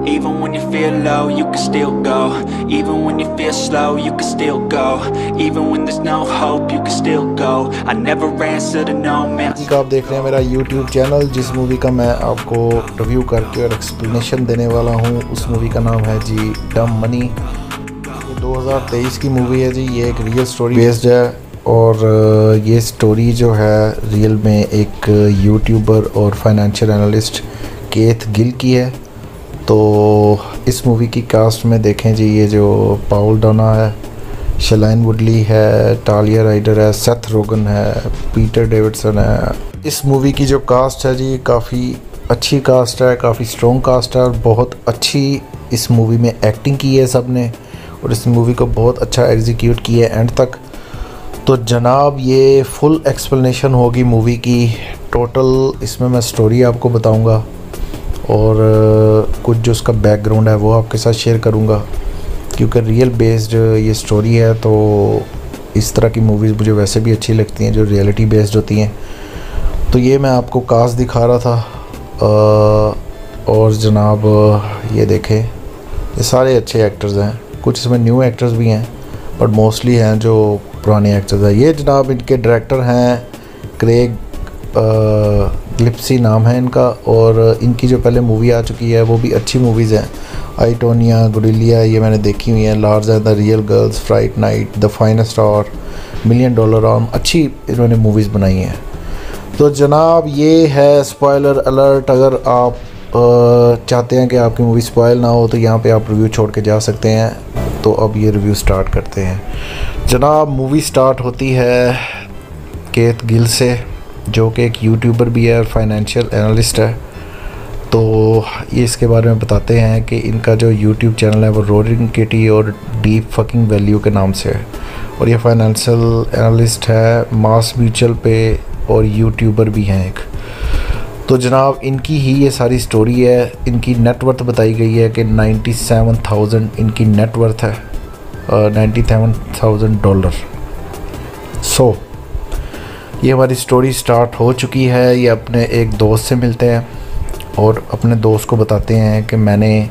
Even when you feel low, you can still go. Even when you feel slow, you can still go. Even when there's no hope, you can still go. I never answer to no man. आप देख रहे हैं मेरा YouTube channel, जिस movie का मैं आपको review करके और एक्सप्लेनेशन देने वाला हूँ उस मूवी का नाम है जी डम मनी। 2023 की मूवी है जी। ये एक रियल स्टोरी बेस्ड है और ये स्टोरी जो है रियल में एक यूट्यूबर और फाइनेंशियल एनालिस्ट केथ गिल की है। तो इस मूवी की कास्ट में देखें जी, ये जो पाउल डाना है, शलाइन वुडली है, टालिया राइडर है, सेथ रोगन है, पीटर डेविडसन है। इस मूवी की जो कास्ट है जी काफ़ी अच्छी कास्ट है, काफ़ी स्ट्रॉन्ग कास्ट है और बहुत अच्छी इस मूवी में एक्टिंग की है सब ने और इस मूवी को बहुत अच्छा एग्जीक्यूट किया है एंड तक। तो जनाब ये फुल एक्सप्लेनेशन होगी मूवी की टोटल, इसमें मैं स्टोरी आपको बताऊंगा और कुछ जो उसका बैकग्राउंड है वो आपके साथ शेयर करूंगा, क्योंकि रियल बेस्ड ये स्टोरी है। तो इस तरह की मूवीज़ मुझे वैसे भी अच्छी लगती हैं जो रियलिटी बेस्ड होती हैं। तो ये मैं आपको कास्ट दिखा रहा था और जनाब ये देखें, ये सारे अच्छे एक्टर्स हैं, कुछ इसमें न्यू एक्टर्स भी हैं बट मोस्टली हैं जो पुराने एक्टर्स हैं। ये जनाब इनके डायरेक्टर हैं क्रेग ग्लिप्सी नाम है इनका, और इनकी जो पहले मूवी आ चुकी है वो भी अच्छी मूवीज़ हैं। आई टोनिया, गुडिलिया ये मैंने देखी हुई हैं, Large and the Real Girls, Fright Night, The Finest Hour, $1 million arm, अच्छी इन्होंने मूवीज़ बनाई हैं। तो जनाब ये है स्पॉइलर अलर्ट। अगर आप चाहते हैं कि आपकी मूवी स्पॉइल ना हो तो यहाँ पे आप रिव्यू छोड़ के जा सकते हैं। तो अब ये रिव्यू स्टार्ट करते हैं जनाब। मूवी स्टार्ट होती है केथ गिल से, जो कि एक यूट्यूबर भी है और फाइनेंशियल एनालिस्ट है। तो ये इसके बारे में बताते हैं कि इनका जो यूट्यूब चैनल है वो रोरिंग किटी और डीप फकिंग वैल्यू के नाम से है और ये फाइनेंशियल एनालिस्ट है मास म्यूचुअल पे और यूट्यूबर भी हैं एक। तो जनाब इनकी ही ये सारी स्टोरी है। इनकी नेटवर्थ बताई गई है कि 97,000 इनकी नेटवर्थ है, $97,000। सो ये हमारी स्टोरी स्टार्ट हो चुकी है। ये अपने एक दोस्त से मिलते हैं और अपने दोस्त को बताते हैं कि मैंने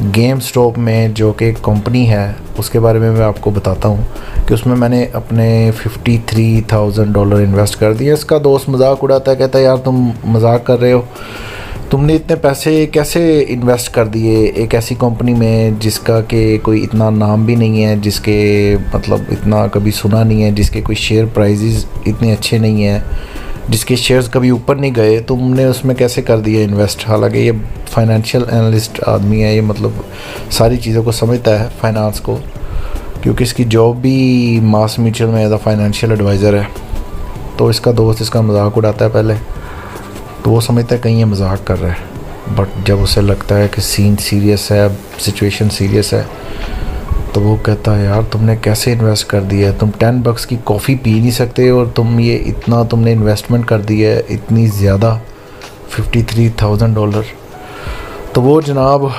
गेम स्टॉप में, जो कि एक कंपनी है, उसके बारे में मैं आपको बताता हूँ कि उसमें मैंने अपने $53,000 इन्वेस्ट कर दिए। इसका दोस्त मजाक उड़ाता है, कहता है यार तुम मजाक कर रहे हो, तुमने इतने पैसे कैसे इन्वेस्ट कर दिए एक ऐसी कंपनी में जिसका कि कोई इतना नाम भी नहीं है, जिसके मतलब इतना कभी सुना नहीं है, जिसके कोई शेयर प्राइजेस इतने अच्छे नहीं हैं, जिसके शेयर्स कभी ऊपर नहीं गए, तुमने उसमें कैसे कर दिया इन्वेस्ट। हालांकि ये फाइनेंशियल एनालिस्ट आदमी है, ये मतलब सारी चीज़ों को समझता है फाइनेंस को, क्योंकि इसकी जॉब भी मास म्यूचुअल में एज अ फाइनेंशियल एडवाइज़र है। तो इसका दोस्त इसका मजाक उड़ाता है पहले, तो वो समझता है कहीं ये मजाक कर रहा है, बट जब उसे लगता है कि सीन सीरियस है, सिचुएशन सीरियस है, तो वो कहता है यार तुमने कैसे इन्वेस्ट कर दिया है, तुम $10 की कॉफ़ी पी नहीं सकते और तुम ये इतना तुमने इन्वेस्टमेंट कर दी है, इतनी ज़्यादा $53,000। तो वो जनाब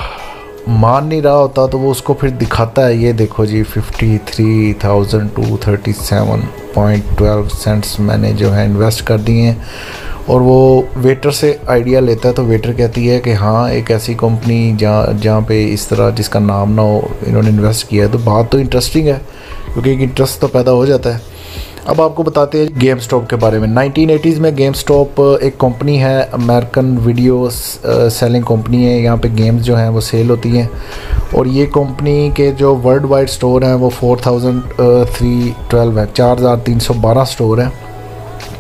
मान नहीं रहा होता, तो वो उसको फिर दिखाता है, ये देखो जी 53,237.12 मैंने जो है इन्वेस्ट कर दिए हैं। और वो वेटर से आइडिया लेता है, तो वेटर कहती है कि हाँ एक ऐसी कंपनी जहाँ पे इस तरह जिसका नाम ना हो इन्होंने इन्वेस्ट किया है। तो बात तो इंटरेस्टिंग है, क्योंकि एक इंटरेस्ट तो पैदा हो जाता है। अब आपको बताते हैं गेम स्टॉप के बारे में। 1980s में गेम स्टॉप एक कंपनी है, अमेरिकन वीडियो सेलिंग कंपनी है। यहाँ पे गेम्स जो हैं वो सेल होती हैं और ये कंपनी के जो वर्ल्ड वाइड स्टोर हैं वो 4,312 है, 4,312 स्टोर हैं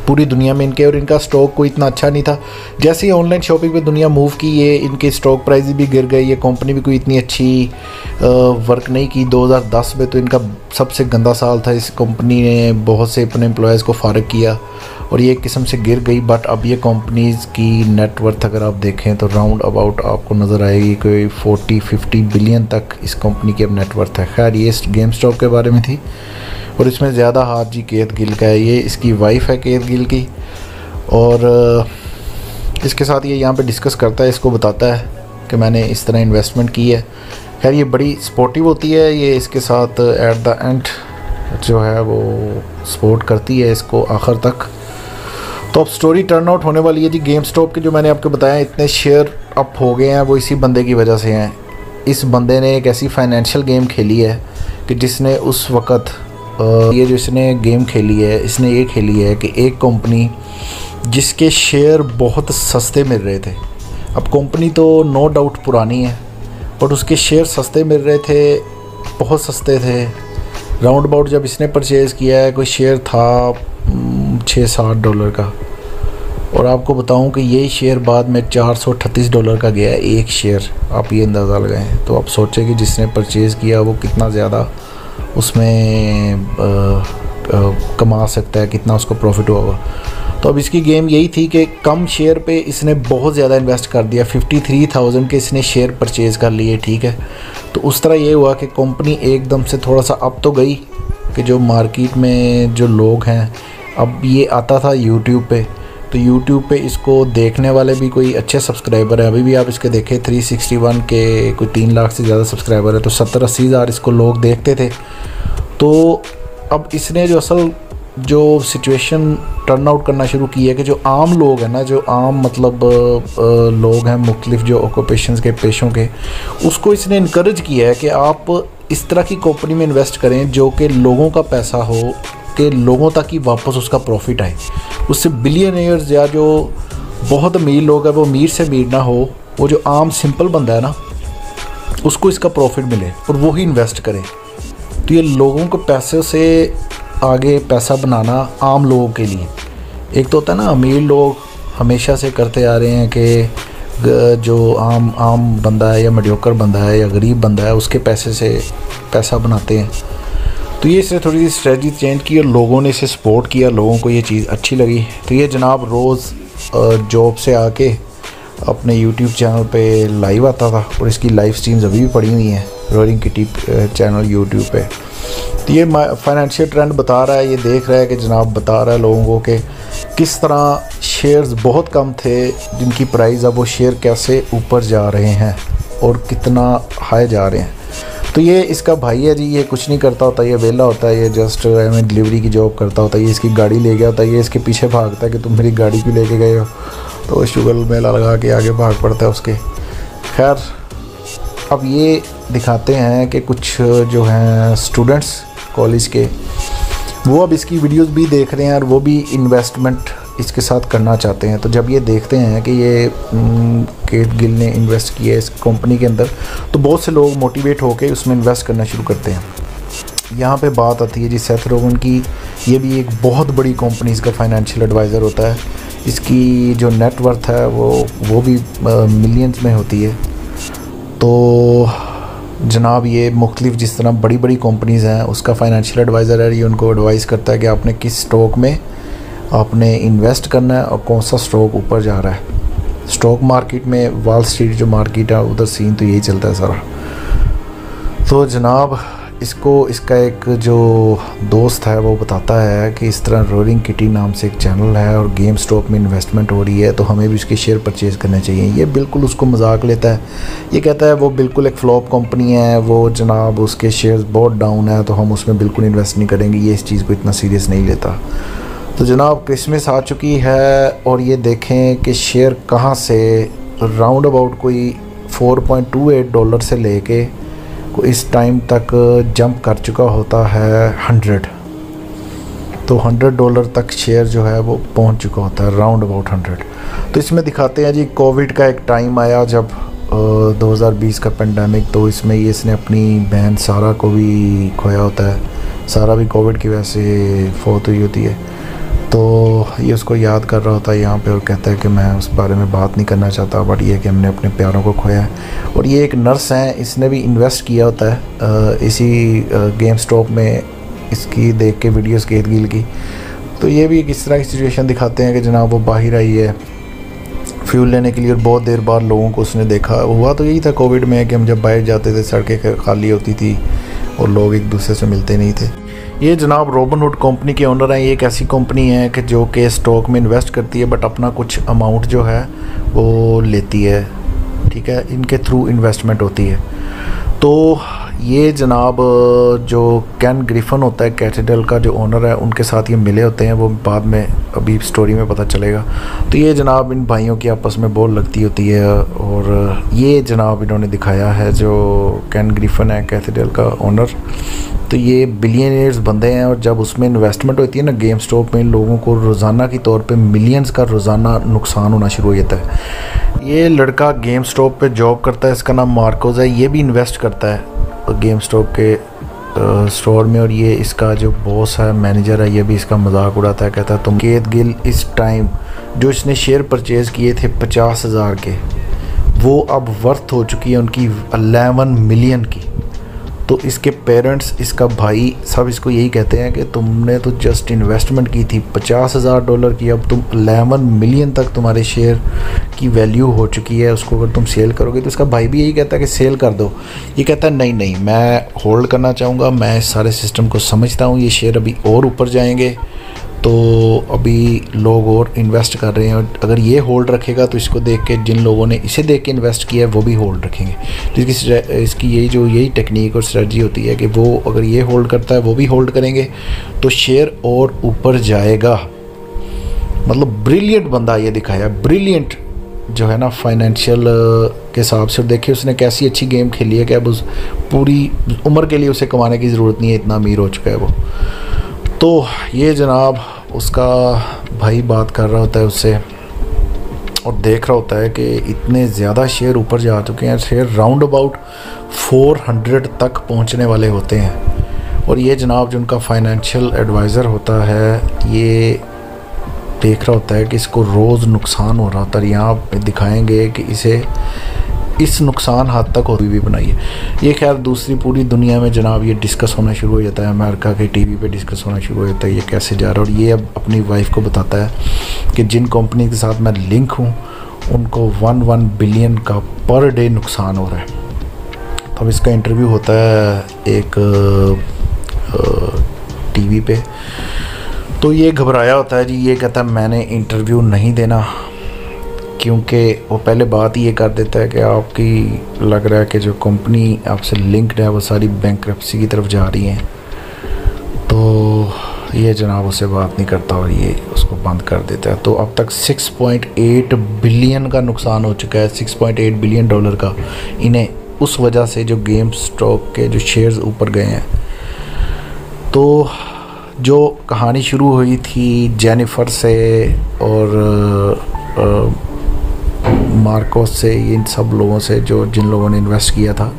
पूरी दुनिया में इनके। और इनका स्टॉक कोई इतना अच्छा नहीं था। जैसे ही ऑनलाइन शॉपिंग पे दुनिया मूव की, ये इनके स्टॉक प्राइस भी गिर गई। ये कंपनी भी कोई इतनी अच्छी वर्क नहीं की। 2010 में तो इनका सबसे गंदा साल था। इस कंपनी ने बहुत से अपने एम्प्लॉयज़ को फारग किया और ये एक किस्म से गिर गई। बट अब ये कंपनीज़ की नेटवर्थ अगर आप देखें तो राउंड अबाउट आपको नज़र आएगी कोई 40-50 बिलियन तक इस कंपनी की अब नेटवर्थ है। खैर ये गेम स्टॉप के बारे में थी और इसमें ज़्यादा हाथ जी केथ गिल का है। ये इसकी वाइफ है केथ गिल की और इसके साथ ये यहाँ पे डिस्कस करता है, इसको बताता है कि मैंने इस तरह इन्वेस्टमेंट की है। खैर ये बड़ी सपोर्टिव होती है, ये इसके साथ एट द एंड जो है वो सपोर्ट करती है इसको आखिर तक। तो अब स्टोरी टर्न आउट होने वाली है जी। गेम स्टॉप के जो मैंने आपको बताया इतने शेयर अप हो गए हैं वो इसी बंदे की वजह से हैं। इस बंदे ने एक ऐसी फाइनेंशियल गेम खेली है कि जिसने उस वक़्त ये जो इसने गेम खेली है, इसने ये खेली है कि एक कंपनी जिसके शेयर बहुत सस्ते मिल रहे थे, अब कंपनी तो नो डाउट पुरानी है बट उसके शेयर सस्ते मिल रहे थे, बहुत सस्ते थे। राउंड अबाउट जब इसने परचेज़ किया है कोई शेयर था $6-7 का, और आपको बताऊं कि यही शेयर बाद में $438 का गया है एक शेयर। आप ये अंदाज़ा लगाएं। तो आप सोचें कि जिसने परचेज़ किया वो कितना ज़्यादा उसमें कमा सकता है, कितना उसको प्रॉफिट होगा। तो अब इसकी गेम यही थी कि कम शेयर पे इसने बहुत ज़्यादा इन्वेस्ट कर दिया, 53,000 के इसने शेयर परचेज़ कर लिए, ठीक है। तो उस तरह ये हुआ कि कंपनी एकदम से थोड़ा सा अप तो गई कि जो मार्केट में जो लोग हैं, अब ये आता था यूट्यूब पे, तो यूट्यूब पे इसको देखने वाले भी कोई अच्छे सब्सक्राइबर हैं। अभी भी आप इसके देखें 361 के कोई 3 लाख से ज़्यादा सब्सक्राइबर है, तो 70-80 हज़ार इसको लोग देखते थे। तो अब इसने जो असल जो सिचुएशन टर्न आउट करना शुरू की है कि जो आम लोग हैं ना, जो आम मतलब लोग हैं मुख्तलिफ जो ऑक्यूपेशंस के, पेशों के, उसको इसने इनकरेज किया है कि आप इस तरह की कंपनी में इन्वेस्ट करें जो कि लोगों का पैसा हो, कि लोगों तक ही वापस उसका प्रॉफिट आए। उससे बिलियनियर्स या जो बहुत अमीर लोग हैं वो अमीर से अमीर ना हो, वो जो आम सिंपल बंदा है ना उसको इसका प्रॉफिट मिले और वो ही इन्वेस्ट करे। तो ये लोगों को पैसे से आगे पैसा बनाना आम लोगों के लिए, एक तो होता है ना अमीर लोग हमेशा से करते आ रहे हैं कि जो आम बंदा है या मीडियोकर बंदा है या गरीब बंदा है उसके पैसे से पैसा बनाते हैं। तो ये इसने थोड़ी सी स्ट्रेटजी चेंज की और लोगों ने इसे सपोर्ट किया, लोगों को ये चीज़ अच्छी लगी। तो ये जनाब रोज़ जॉब से आके अपने यूट्यूब चैनल पे लाइव आता था और इसकी लाइव स्ट्रीम्स अभी भी पड़ी हुई हैं रोअरिंग किटी चैनल यूट्यूब पे। तो ये फाइनेंशियल ट्रेंड बता रहा है, ये देख रहा है कि जनाब बता रहा है लोगों को कि किस तरह शेयर्स बहुत कम थे जिनकी प्राइस अब वो शेयर कैसे ऊपर जा रहे हैं और कितना हाई जा रहे हैं। तो ये इसका भाई है जी, ये कुछ नहीं करता होता, ये वेला होता है, ये जस्ट डिलीवरी की जॉब करता होता है। ये इसकी गाड़ी ले गया होता है, ये इसके पीछे भागता है कि तुम मेरी गाड़ी क्यों लेके गए हो, तो वो शुगर मेला लगा के आगे भाग पड़ता है उसके। खैर अब ये दिखाते हैं कि कुछ जो हैं स्टूडेंट्स कॉलेज के, वो अब इसकी वीडियोस भी देख रहे हैं और वो भी इन्वेस्टमेंट इसके साथ करना चाहते हैं। तो जब ये देखते हैं कि ये केट गिल ने इन्वेस्ट किया है इस कंपनी के अंदर, तो बहुत से लोग मोटिवेट होकर उसमें इन्वेस्ट करना शुरू करते हैं। यहाँ पे बात आती है जी सेथ रोगन की। ये भी एक बहुत बड़ी कंपनी, इसका फाइनेंशियल एडवाइज़र होता है। इसकी जो नेटवर्थ है वो भी मिलियंस में होती है। तो जनाब ये मुख्तलिफ जिस तरह बड़ी बड़ी कंपनीज़ हैं उसका फाइनेंशियल एडवाइज़र है, ये उनको एडवाइस करता है कि आपने किस स्टॉक में आपने इन्वेस्ट करना है और कौन सा स्टॉक ऊपर जा रहा है। स्टॉक मार्केट में वॉल स्ट्रीट जो मार्केट है उधर सीन तो यही चलता है सारा। तो जनाब इसका एक जो दोस्त है वो बताता है कि इस तरह रोअरिंग किटी नाम से एक चैनल है और गेम स्टॉक में इन्वेस्टमेंट हो रही है, तो हमें भी उसके शेयर परचेज़ करने चाहिए। ये बिल्कुल उसको मजाक लेता है, ये कहता है वो बिल्कुल एक फ्लॉप कंपनी है, वो जनाब उसके शेयर्स बहुत डाउन है, तो हम उसमें बिल्कुल इन्वेस्ट नहीं करेंगे। ये इस चीज़ को इतना सीरियस नहीं लेता। तो जनाब क्रिसमस आ चुकी है और ये देखें कि शेयर कहाँ से राउंड अबाउट कोई $4.28 से लेके इस टाइम तक जंप कर चुका होता है 100। तो $100 तक शेयर जो है वो पहुंच चुका होता है राउंड अबाउट 100। तो इसमें दिखाते हैं जी कोविड का एक टाइम आया जब 2020 का पेंडेमिक, तो इसमें ये इसने अपनी बहन सारा को भी खोया होता है। सारा भी कोविड की वजह से फौत हुई होती है। तो ये उसको याद कर रहा होता है यहाँ पे और कहता है कि मैं उस बारे में बात नहीं करना चाहता, बट ये कि हमने अपने प्यारों को खोया है। और ये एक नर्स हैं, इसने भी इन्वेस्ट किया होता है इसी गेम स्टॉप में, इसकी देख के वीडियोस केट गिल की। तो ये भी किस तरह की सिचुएशन दिखाते हैं कि जनाब वो बाहर आई है फ्यूल लेने के लिए और बहुत देर बाद लोगों को उसने देखा। हुआ तो यही था कोविड में कि हम जब बाहर जाते थे सड़कें खाली होती थी और लोग एक दूसरे से मिलते नहीं थे। ये जनाब रॉबिनहुड कंपनी के ओनर हैं। ये एक ऐसी कंपनी है कि जो कि स्टॉक में इन्वेस्ट करती है बट अपना कुछ अमाउंट जो है वो लेती है, ठीक है, इनके थ्रू इन्वेस्टमेंट होती है। तो ये जनाब जो कैन ग्रिफन होता है कैथेड्रल का जो ओनर है, उनके साथ ये मिले होते हैं, वो बाद में अभी स्टोरी में पता चलेगा। तो ये जनाब इन भाइयों की आपस में बोल लगती होती है, और ये जनाब इन्होंने दिखाया है जो कैन ग्रिफन है कैथेड्रल का ओनर। तो ये बिलियनियर्स बंदे हैं, और जब उसमें इन्वेस्टमेंट होती है ना गेम स्टॉक में, इन लोगों को रोज़ाना की तौर पे मिलियंस का रोज़ाना नुकसान होना शुरू हो जाता है। ये लड़का गेम स्टॉक पे जॉब करता है, इसका नाम मार्कोस है, ये भी इन्वेस्ट करता है गेम स्टॉक के स्टोर में, और ये इसका जो बॉस है, मैनेजर है, ये भी इसका मजाक उड़ाता है, कहता है तुम केथ गिल इस टाइम जो इसने शेयर परचेज़ किए थे 50,000 के, वो अब वर्थ हो चुकी है उनकी 11 मिलियन की। तो इसके पेरेंट्स, इसका भाई, सब इसको यही कहते हैं कि तुमने तो जस्ट इन्वेस्टमेंट की थी $50,000 की, अब तुम 11 मिलियन तक तुम्हारे शेयर की वैल्यू हो चुकी है, उसको अगर तुम सेल करोगे। तो इसका भाई भी यही कहता है कि सेल कर दो। ये कहता है नहीं नहीं, मैं होल्ड करना चाहूँगा, मैं इस सारे सिस्टम को समझता हूँ, ये शेयर अभी और ऊपर जाएंगे, तो अभी लोग और इन्वेस्ट कर रहे हैं, और अगर ये होल्ड रखेगा तो इसको देख के जिन लोगों ने इसे देख के इन्वेस्ट किया है वो भी होल्ड रखेंगे। तो इसकी यही टेक्निक और स्ट्रेटजी होती है कि वो अगर ये होल्ड करता है वो भी होल्ड करेंगे, तो शेयर और ऊपर जाएगा। मतलब ब्रिलियंट बंदा ये दिखाया, ब्रिलियंट जो है ना फाइनेंशियल के हिसाब से। देखिए उसने कैसी अच्छी गेम खेली है कि अब उस पूरी उम्र के लिए उसे कमाने की ज़रूरत नहीं है, इतना अमीर हो चुका है वो। तो ये जनाब उसका भाई बात कर रहा होता है उससे, और देख रहा होता है कि इतने ज़्यादा शेयर ऊपर जा चुके हैं, शेयर राउंड अबाउट 400 तक पहुंचने वाले होते हैं। और ये जनाब जो उनका फाइनेंशियल एडवाइज़र होता है, ये देख रहा होता है कि इसको रोज़ नुकसान हो रहा होता है। यहाँ पे दिखाएंगे कि इसे इस नुकसान हद तक हो भी बनाई है। ये खैर दूसरी पूरी दुनिया में जनाब ये डिस्कस होना शुरू हो जाता है, अमेरिका के टीवी पे डिस्कस होना शुरू हो जाता है ये कैसे जा रहा है। और ये अब अपनी वाइफ को बताता है कि जिन कंपनी के साथ मैं लिंक हूँ उनको 1 बिलियन का पर डे नुकसान हो रहा है। तो अब इसका इंटरव्यू होता है एक टीवी पे, तो ये घबराया होता है जी। ये कहता है मैंने इंटरव्यू नहीं देना, क्योंकि वो पहले बात ये कर देता है कि आपकी लग रहा है कि जो कंपनी आपसे लिंक्ड है वो सारी बैंकरप्सी की तरफ जा रही हैं। तो ये जनाब उससे बात नहीं करता और ये उसको बंद कर देता है। तो अब तक 6.8 बिलियन का नुकसान हो चुका है, $6.8 बिलियन का इन्हें, उस वजह से जो गेम स्टॉक के जो शेयर्स ऊपर गए हैं। तो जो कहानी शुरू हुई थी जेनिफर से और मार्कोस से, इन सब लोगों से जो जिन लोगों ने इन्वेस्ट किया था,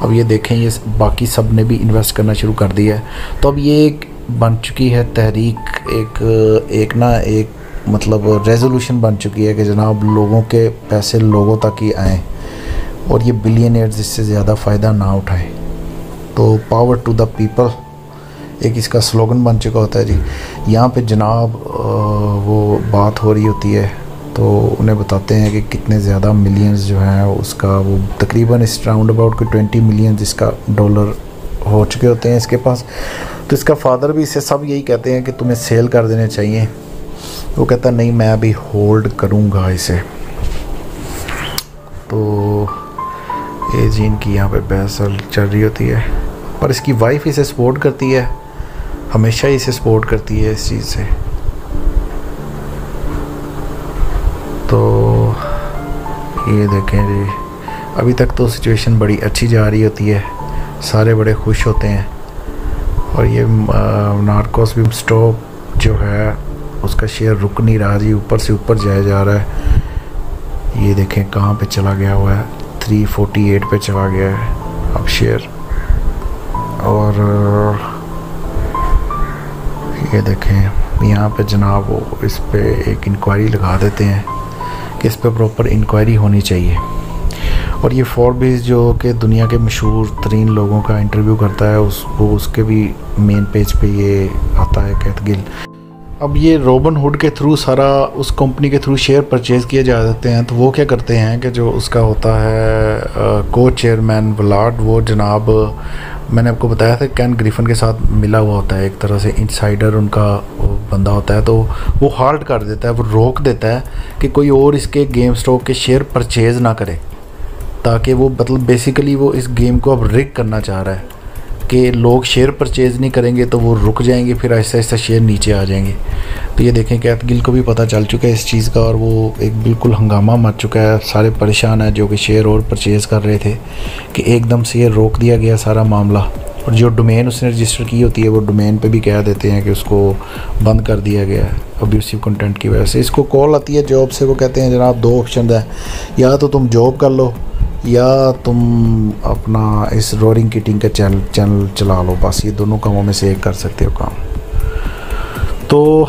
अब ये देखें ये बाकी सब ने भी इन्वेस्ट करना शुरू कर दिया है। तो अब ये एक बन चुकी है तहरीक, एक मतलब रेजोल्यूशन बन चुकी है कि जनाब लोगों के पैसे लोगों तक ही आएँ और ये बिलियनियर्स इससे ज़्यादा फ़ायदा ना उठाएं। तो पावर टू द पीपल एक इसका स्लोगन बन चुका होता है जी। यहाँ पे जनाब वो बात हो रही होती है, तो उन्हें बताते हैं कि कितने ज़्यादा मिलियंस जो हैं उसका, वो तकरीबन इस राउंड अबाउट के 20 मिलियन इसका डॉलर हो चुके होते हैं इसके पास। तो इसका फादर भी इसे सब यही कहते हैं कि तुम्हें सेल कर देने चाहिए। वो कहता नहीं मैं अभी होल्ड करूँगा इसे। तो ये जीन की यहाँ पे बहस चल रही होती है, पर इसकी वाइफ इसे सपोर्ट करती है, हमेशा इसे सपोर्ट करती है इस चीज़ से। तो ये देखें जी, अभी तक तो सिचुएशन बड़ी अच्छी जा रही होती है, सारे बड़े खुश होते हैं। और ये नार्कोस भी स्टॉक जो है उसका शेयर रुक नहीं रहा जी, ऊपर से ऊपर जाया जा रहा है। ये देखें कहाँ पे चला गया हुआ है, 348 पे चला गया है अब शेयर। और ये देखें यहाँ पे जनाब वो इस पे एक इंक्वायरी लगा देते हैं कि इस पे प्रॉपर इंक्वायरी होनी चाहिए। और ये फोर्ब्स जो कि दुनिया के मशहूर तरीन लोगों का इंटरव्यू करता है, उसके भी मेन पेज पे ये आता है कैथ गिल। अब ये रॉबिनहुड के थ्रू सारा उस कंपनी के थ्रू शेयर परचेज़ किए जा सकते हैं। तो वो क्या करते हैं कि जो उसका होता है को चेयरमैन वलाड, वो जनाब मैंने आपको बताया था कैन ग्रिफन के साथ मिला हुआ होता है, एक तरह से इनसाइडर उनका बंदा होता है। तो वो हाल्ट कर देता है, वो रोक देता है कि कोई और इसके गेम स्टॉक के शेयर परचेज़ ना करे। ताकि वो मतलब बेसिकली वो इस गेम को अब रिग करना चाह रहा है कि लोग शेयर परचेज़ नहीं करेंगे तो वो रुक जाएंगे, फिर आहिस्ता आहिस्ता शेयर नीचे आ जाएंगे। तो ये देखें कैथ गिल को भी पता चल चुका है इस चीज़ का और वो एक बिल्कुल हंगामा मच चुका है। सारे परेशान हैं जो कि शेयर और परचेज़ कर रहे थे कि एकदम से ये रोक दिया गया सारा मामला। और जो डोमेन उसने रजिस्टर की होती है वो डोमेन पे भी कह देते हैं कि उसको बंद कर दिया गया है अब्यूसिव कंटेंट की वजह से। इसको कॉल आती है जॉब से, वो कहते हैं जनाब 2 ऑप्शन है, या तो तुम जॉब कर लो या तुम अपना इस रोरिंग किटिंग का चैनल चला लो, बस ये दोनों कामों में से एक कर सकते हो काम। तो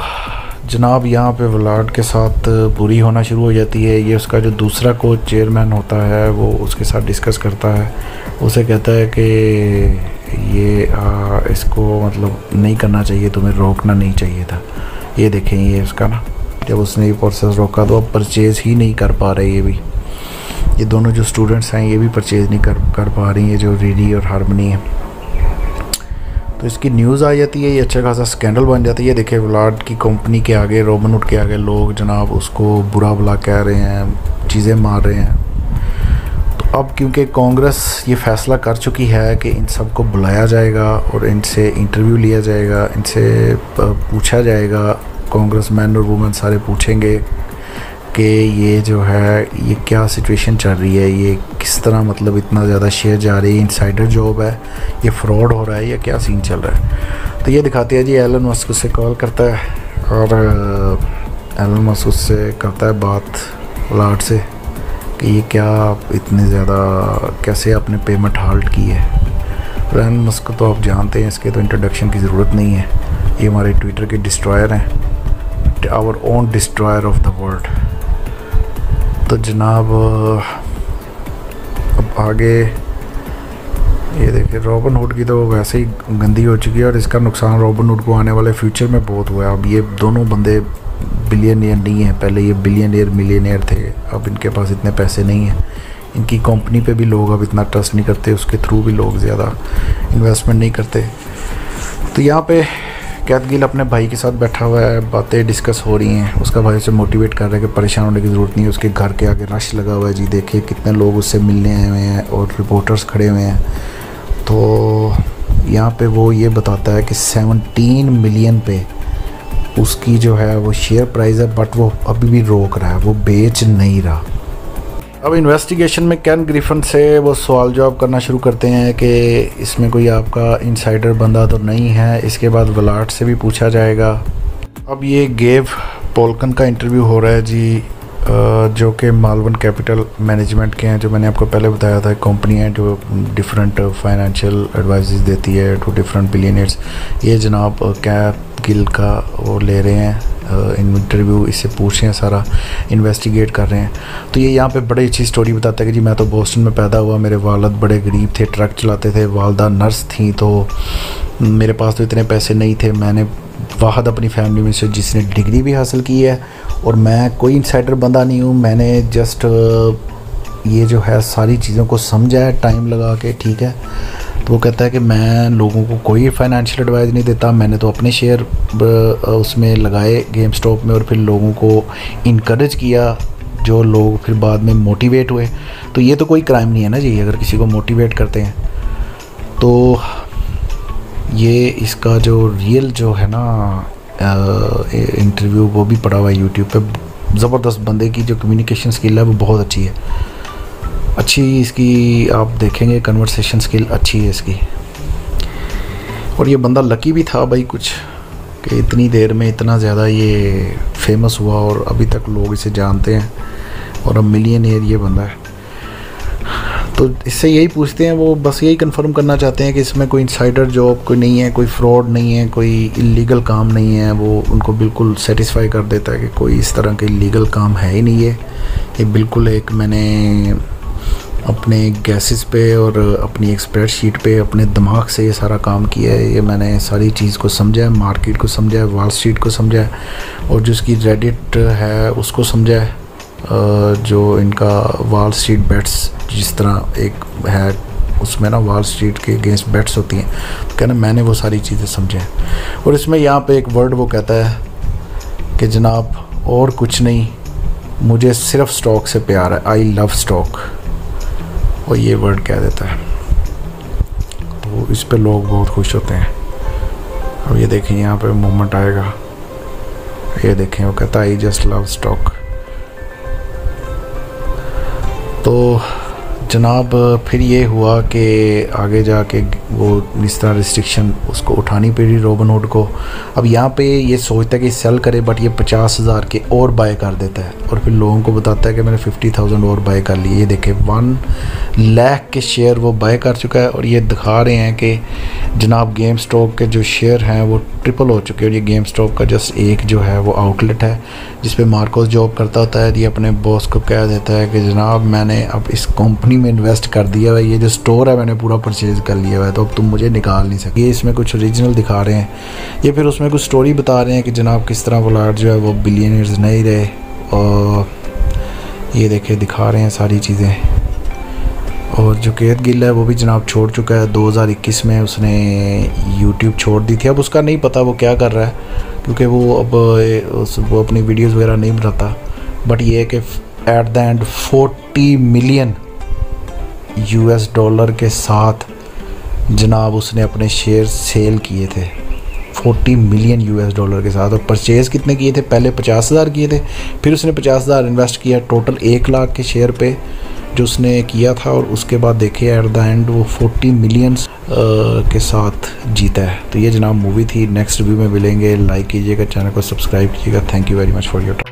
जनाब यहाँ पे व्लाड के साथ बुरी होना शुरू हो जाती है। ये उसका जो दूसरा कोच चेयरमैन होता है वो उसके साथ डिस्कस करता है, उसे कहता है कि ये इसको मतलब नहीं करना चाहिए, तुम्हें रोकना नहीं चाहिए था। ये देखें ये उसका ना, जब उसने ये प्रोसेस रोका तो अब परचेज़ ही नहीं कर पा रहे। ये दोनों जो स्टूडेंट्स हैं ये भी परचेज़ नहीं कर पा रही हैं, जो रिडी और हारमनी है। तो इसकी न्यूज़ आ जाती है, ये अच्छा खासा स्कैंडल बन जाता है। ये देखे व्लाड की कंपनी के आगे, रोबनहुड के आगे लोग जनाब उसको बुरा भला कह रहे हैं, चीज़ें मार रहे हैं। तो अब क्योंकि कांग्रेस ये फ़ैसला कर चुकी है कि इन सब को बुलाया जाएगा और इनसे इंटरव्यू लिया जाएगा, इनसे पूछा जाएगा, कांग्रेस मैन और वुमेन सारे पूछेंगे कि ये जो है ये क्या सिचुएशन चल रही है, ये किस तरह मतलब इतना ज़्यादा शेयर जा रही है, इनसाइडर जॉब है, ये फ्रॉड हो रहा है या क्या सीन चल रहा है। तो ये दिखाते हैं जी एलन मस्क उससे कॉल करता है और एलन मस्क उससे करता है बात व्लाड से कि ये क्या इतने ज़्यादा कैसे आपने पेमेंट हाल्ट की है। एलन मस्क तो आप जानते हैं, इसके तो इंट्रोडक्शन की ज़रूरत नहीं है, ये हमारे ट्विटर के डिस्ट्रॉयर हैं, our own destroyer of the world. तो जनाब अब आगे ये देखिए रॉबिनहुड की तो वैसे ही गंदी हो चुकी है और इसका नुकसान रॉबिनहुड को आने वाले फ्यूचर में बहुत हुआ है। अब ये दोनों बंदे बिलियनियर नहीं हैं, पहले ये बिलियनियर मिलियनियर थे, अब इनके पास इतने पैसे नहीं हैं। इनकी कंपनी पे भी लोग अब इतना ट्रस्ट नहीं करते, उसके थ्रू भी लोग ज़्यादा इन्वेस्टमेंट नहीं करते। तो यहाँ पे कैथ गिल अपने भाई के साथ बैठा हुआ है, बातें डिस्कस हो रही हैं, उसका भाई उसे मोटिवेट कर रहा है कि परेशान होने की ज़रूरत नहीं है। उसके घर के आगे रश लगा हुआ है जी, देखिए कितने लोग उससे मिलने आए हुए हैं और रिपोर्टर्स खड़े हुए हैं। तो यहाँ पे वो ये बताता है कि 17 मिलियन पे उसकी जो है वो शेयर प्राइस है, बट वो अभी भी रोक रहा है, वो बेच नहीं रहा। अब इन्वेस्टिगेशन में कैन ग्रिफिन से वो सवाल जवाब करना शुरू करते हैं कि इसमें कोई आपका इनसाइडर बंदा तो नहीं है। इसके बाद व्लाड से भी पूछा जाएगा। अब ये गेव पोल्कन का इंटरव्यू हो रहा है जी, जो कि मालवन कैपिटल मैनेजमेंट के हैं, जो मैंने आपको पहले बताया था कंपनी है जो डिफरेंट फाइनेंशियल एडवाइसेस देती है टू डिफरेंट बिलियनियर्स। ये जनाब कैथ गिल का वो ले रहे हैं इंटरव्यू, इससे पूछ रहे हैं, सारा इन्वेस्टिगेट कर रहे हैं। तो ये यहाँ पे बड़ी अच्छी स्टोरी बताता है कि जी मैं तो बोस्टन में पैदा हुआ, मेरे वालिद बड़े गरीब थे, ट्रक चलाते थे, वालदा नर्स थी, तो मेरे पास तो इतने पैसे नहीं थे। मैंने वाहद अपनी फैमिली में से जिसने डिग्री भी हासिल की है और मैं कोई इनसाइडर बंदा नहीं हूँ, मैंने जस्ट ये जो है सारी चीज़ों को समझा है टाइम लगा के, ठीक है। तो वो कहता है कि मैं लोगों को कोई फाइनेंशियल एडवाइस नहीं देता, मैंने तो अपने शेयर उसमें लगाए गेम स्टॉप में और फिर लोगों को इनकरेज किया, जो लोग फिर बाद में मोटिवेट हुए। तो ये तो कोई क्राइम नहीं है ना जी, अगर किसी को मोटिवेट करते हैं। तो ये इसका जो रियल जो है ना इंटरव्यू वो भी पड़ा हुआ है यूट्यूब पे। ज़बरदस्त बंदे की जो कम्युनिकेशन स्किल है वो बहुत अच्छी है, अच्छी इसकी आप देखेंगे कन्वर्सेशन स्किल अच्छी है इसकी। और ये बंदा लकी भी था भाई कुछ कि इतनी देर में इतना ज़्यादा ये फेमस हुआ और अभी तक लोग इसे जानते हैं और अब मिलियनेयर ये बंदा है। तो इससे यही पूछते हैं, वो बस यही कंफर्म करना चाहते हैं कि इसमें कोई इनसाइडर जॉब कोई नहीं है, कोई फ्रॉड नहीं है, कोई इलीगल काम नहीं है। वो उनको बिल्कुल सेटिस्फाई कर देता है कि कोई इस तरह का इलीगल काम है ही नहीं है। ये बिल्कुल एक मैंने अपने गैसेस पे और अपनी एक स्प्रेडशीट पे अपने दिमाग से ये सारा काम किया है। ये मैंने सारी चीज़ को समझा है, मार्केट को समझा है, वॉल स्ट्रीट को समझा है और जो इसकी रेडिट है उसको समझा है, जो इनका वॉल स्ट्रीट बेट्स जिस तरह एक है उसमें ना वॉल स्ट्रीट के अगेंस्ट बेट्स होती हैं, तो कहना मैंने वो सारी चीज़ें समझे हैं। और इसमें यहाँ पे एक वर्ड वो कहता है कि जनाब और कुछ नहीं, मुझे सिर्फ स्टॉक से प्यार है, आई लव स्टॉक। और ये वर्ड कह देता है, तो इस पे लोग बहुत खुश होते हैं। अब ये देखें यहाँ पे मोमेंट आएगा, ये देखें वो कहता है आई जस्ट लव स्टॉक। तो जनाब फिर ये हुआ कि आगे जाके वो इस तरह रिस्ट्रिक्शन उसको उठानी पड़ी रोबिनहुड को। अब यहाँ पे ये सोचता है कि सेल करे, बट ये 50,000 के और बाय कर देता है और फिर लोगों को बताता है कि मैंने 50,000 और बाय कर लिए। ये देखे 1 लाख के शेयर वो बाय कर चुका है और ये दिखा रहे हैं कि जनाब गेम स्टॉक के जो शेयर हैं वो ट्रिपल हो चुके हैं। और ये गेम स्टॉक का जस्ट एक जो है वो आउटलेट है जिस पे मार्कोस जॉब करता होता है। ये अपने बॉस को कह देता है कि जनाब मैंने अब इस कंपनी में इन्वेस्ट कर दिया है, ये जो स्टोर है मैंने पूरा परचेज़ कर लिया है, तो अब तुम मुझे निकाल नहीं सकते। ये इसमें कुछ ओरिजिनल दिखा रहे हैं, ये फिर उसमें कुछ स्टोरी बता रहे हैं कि जनाब किस तरह वलाड जो है वो बिलियनर्स नहीं रहे। और ये देखे दिखा रहे हैं सारी चीज़ें। और जो केथ गिल है वो भी जनाब छोड़ चुका है, 2021 में उसने यूट्यूब छोड़ दी थी। अब उसका नहीं पता वो क्या कर रहा है, क्योंकि वो अब वो अपनी वीडियोस वगैरह नहीं बनाता। बट ये है कि at the end 40 million US dollar के साथ जनाब उसने अपने शेयर सेल किए थे, 40 मिलियन US डॉलर के साथ। और परचेज़ कितने किए थे, पहले 50,000 किए थे, फिर उसने 50,000 इन्वेस्ट किया, टोटल 1 लाख के शेयर पे जो उसने किया था। और उसके बाद देखिए एट द एंड वो 40 मिलियंस के साथ जीता है। तो ये जनाब मूवी थी। नेक्स्ट रिव्यू में मिलेंगे, लाइक कीजिएगा, चैनल को सब्सक्राइब कीजिएगा। Thank you very much for your time.